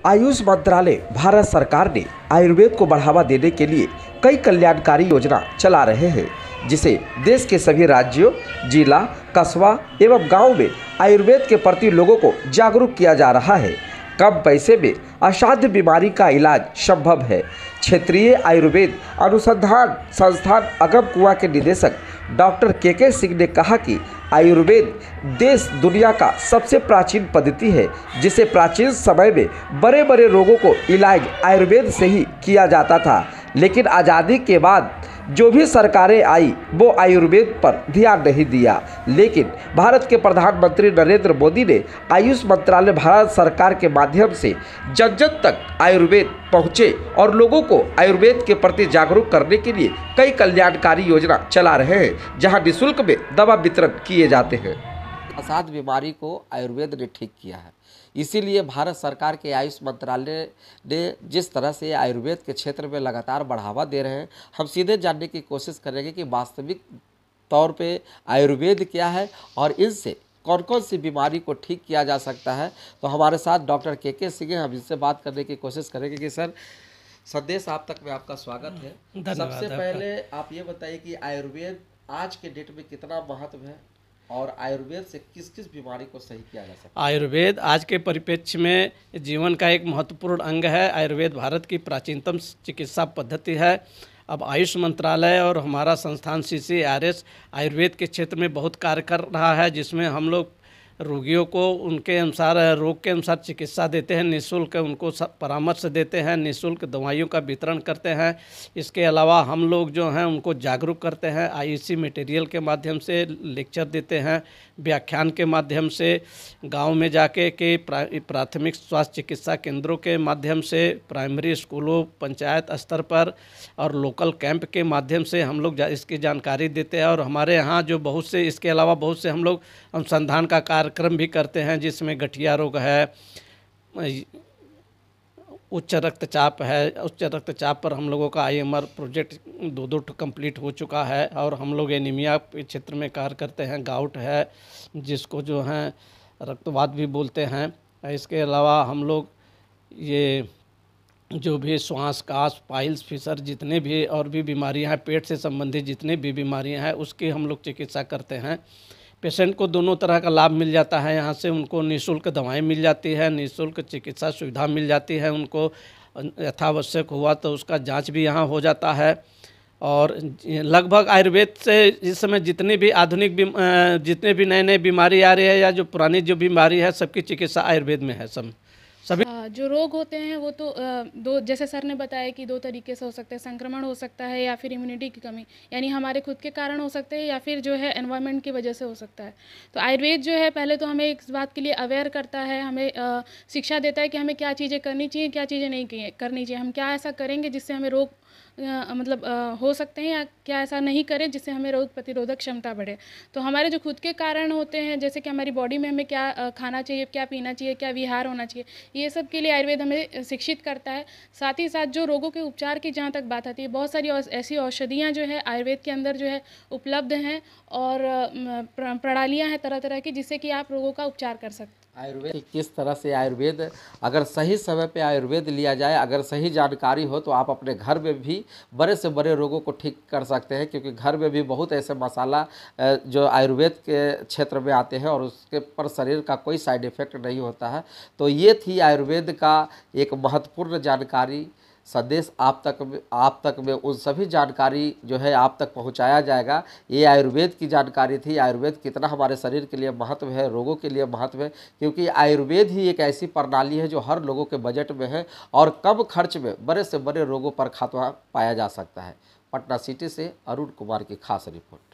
आयुष मंत्रालय भारत सरकार ने आयुर्वेद को बढ़ावा देने के लिए कई कल्याणकारी योजना चला रहे हैं, जिसे देश के सभी राज्यों, जिला, कस्बा एवं गांव में आयुर्वेद के प्रति लोगों को जागरूक किया जा रहा है। कम पैसे में असाध्य बीमारी का इलाज संभव है। क्षेत्रीय आयुर्वेद अनुसंधान संस्थान अगमकुआं के निदेशक डॉक्टर के सिंह ने कहा कि आयुर्वेद देश दुनिया का सबसे प्राचीन पद्धति है, जिसे प्राचीन समय में बड़े बड़े रोगों को इलाज आयुर्वेद से ही किया जाता था। लेकिन आज़ादी के बाद जो भी सरकारें आई वो आयुर्वेद पर ध्यान नहीं दिया। लेकिन भारत के प्रधानमंत्री नरेंद्र मोदी ने आयुष मंत्रालय भारत सरकार के माध्यम से जन जन तक आयुर्वेद पहुँचे और लोगों को आयुर्वेद के प्रति जागरूक करने के लिए कई कल्याणकारी योजना चला रहे हैं, जहां निःशुल्क में दवा वितरण किए जाते हैं। असाध्य बीमारी को आयुर्वेद ने ठीक किया है। इसीलिए भारत सरकार के आयुष मंत्रालय ने जिस तरह से आयुर्वेद के क्षेत्र में लगातार बढ़ावा दे रहे हैं, हम सीधे जानने की कोशिश करेंगे कि वास्तविक तौर पे आयुर्वेद क्या है और इनसे कौन कौन सी बीमारी को ठीक किया जा सकता है। तो हमारे साथ डॉक्टर के सिंह हैं, हम इनसे बात करने की कोशिश करेंगे कि सर, संदेश आप तक में आपका स्वागत है। सबसे पहले आप ये बताइए कि आयुर्वेद आज के डेट में कितना महत्व है और आयुर्वेद से किस किस बीमारी को सही किया जा सकता है। आयुर्वेद आज के परिप्रेक्ष्य में जीवन का एक महत्वपूर्ण अंग है। आयुर्वेद भारत की प्राचीनतम चिकित्सा पद्धति है। अब आयुष मंत्रालय और हमारा संस्थान CCRS आयुर्वेद के क्षेत्र में बहुत कार्य कर रहा है, जिसमें हम लोग रोगियों को उनके अनुसार रोग के अनुसार चिकित्सा देते हैं, निःशुल्क उनको परामर्श देते हैं, निःशुल्क दवाइयों का वितरण करते हैं। इसके अलावा हम लोग जो हैं उनको जागरूक करते हैं, IEC मटेरियल के माध्यम से लेक्चर देते हैं, व्याख्यान के माध्यम से, गांव में जाके के प्राथमिक स्वास्थ्य चिकित्सा केंद्रों के माध्यम से, प्राइमरी स्कूलों, पंचायत स्तर पर और लोकल कैंप के माध्यम से हम लोग इसकी जानकारी देते हैं। और हमारे यहाँ जो बहुत से, इसके अलावा बहुत से हम लोग अनुसंधान का कार्यक्रम भी करते हैं, जिसमें गठिया रोग है, उच्च रक्तचाप है। उच्च रक्तचाप पर हम लोगों का IMR प्रोजेक्ट 2 कंप्लीट हो चुका है। और हम लोग एनीमिया के क्षेत्र में कार्य करते हैं, गाउट है जिसको जो है रक्तवात भी बोलते हैं। इसके अलावा हम लोग ये जो भी श्वास काश, पाइल्स, फिशर, जितने भी और भी बीमारियां हैं, पेट से संबंधित जितने भी बीमारियां हैं, उसकी हम लोग चिकित्सा करते हैं। पेशेंट को दोनों तरह का लाभ मिल जाता है। यहाँ से उनको निःशुल्क दवाएं मिल जाती है, निःशुल्क चिकित्सा सुविधा मिल जाती है। उनको यथावश्यक हुआ तो उसका जांच भी यहाँ हो जाता है। और लगभग आयुर्वेद से इस समय जितनी भी आधुनिक जितने भी नए बीमारी आ रही है या जो पुरानी जो बीमारी है, सबकी चिकित्सा आयुर्वेद में है। सभी जो रोग होते हैं वो तो दो, जैसे सर ने बताया कि 2 तरीके से हो सकते हैं। संक्रमण हो सकता है या फिर इम्यूनिटी की कमी, यानी हमारे खुद के कारण हो सकते हैं, या फिर जो है एनवायरनमेंट की वजह से हो सकता है। तो आयुर्वेद जो है पहले तो हमें इस बात के लिए अवेयर करता है, हमें शिक्षा देता है कि हमें क्या चीज़ें करनी चाहिए, क्या चीज़ें नहीं करनी चाहिए, हम क्या ऐसा करेंगे जिससे हमें रोग हो सकते हैं, या क्या ऐसा नहीं करें जिससे हमें रोग प्रतिरोधक क्षमता बढ़े। तो हमारे जो खुद के कारण होते हैं, जैसे कि हमारी बॉडी में हमें क्या खाना चाहिए, क्या पीना चाहिए, क्या विहार होना चाहिए, ये सब के लिए आयुर्वेद हमें शिक्षित करता है। साथ ही साथ जो रोगों के उपचार की जहाँ तक बात आती है, बहुत सारी ऐसी औषधियाँ जो है आयुर्वेद के अंदर जो है उपलब्ध हैं और प्रणालियाँ हैं तरह तरह की, जिससे कि आप रोगों का उपचार कर सकते हैं। आयुर्वेद किस तरह से आयुर्वेद, अगर सही समय पे आयुर्वेद लिया जाए, अगर सही जानकारी हो, तो आप अपने घर में भी बड़े से बड़े रोगों को ठीक कर सकते हैं। क्योंकि घर में भी बहुत ऐसे मसाला जो आयुर्वेद के क्षेत्र में आते हैं और उसके पर शरीर का कोई साइड इफ़ेक्ट नहीं होता है। तो ये थी आयुर्वेद का एक महत्वपूर्ण जानकारी। संदेश आप तक में उन सभी जानकारी जो है आप तक पहुंचाया जाएगा। ये आयुर्वेद की जानकारी थी। आयुर्वेद कितना हमारे शरीर के लिए महत्व है, रोगों के लिए महत्व है, क्योंकि आयुर्वेद ही एक ऐसी प्रणाली है जो हर लोगों के बजट में है और कम खर्च में बड़े से बड़े रोगों पर खात्मा पाया जा सकता है। पटना सिटी से अरुण कुमार की खास रिपोर्ट।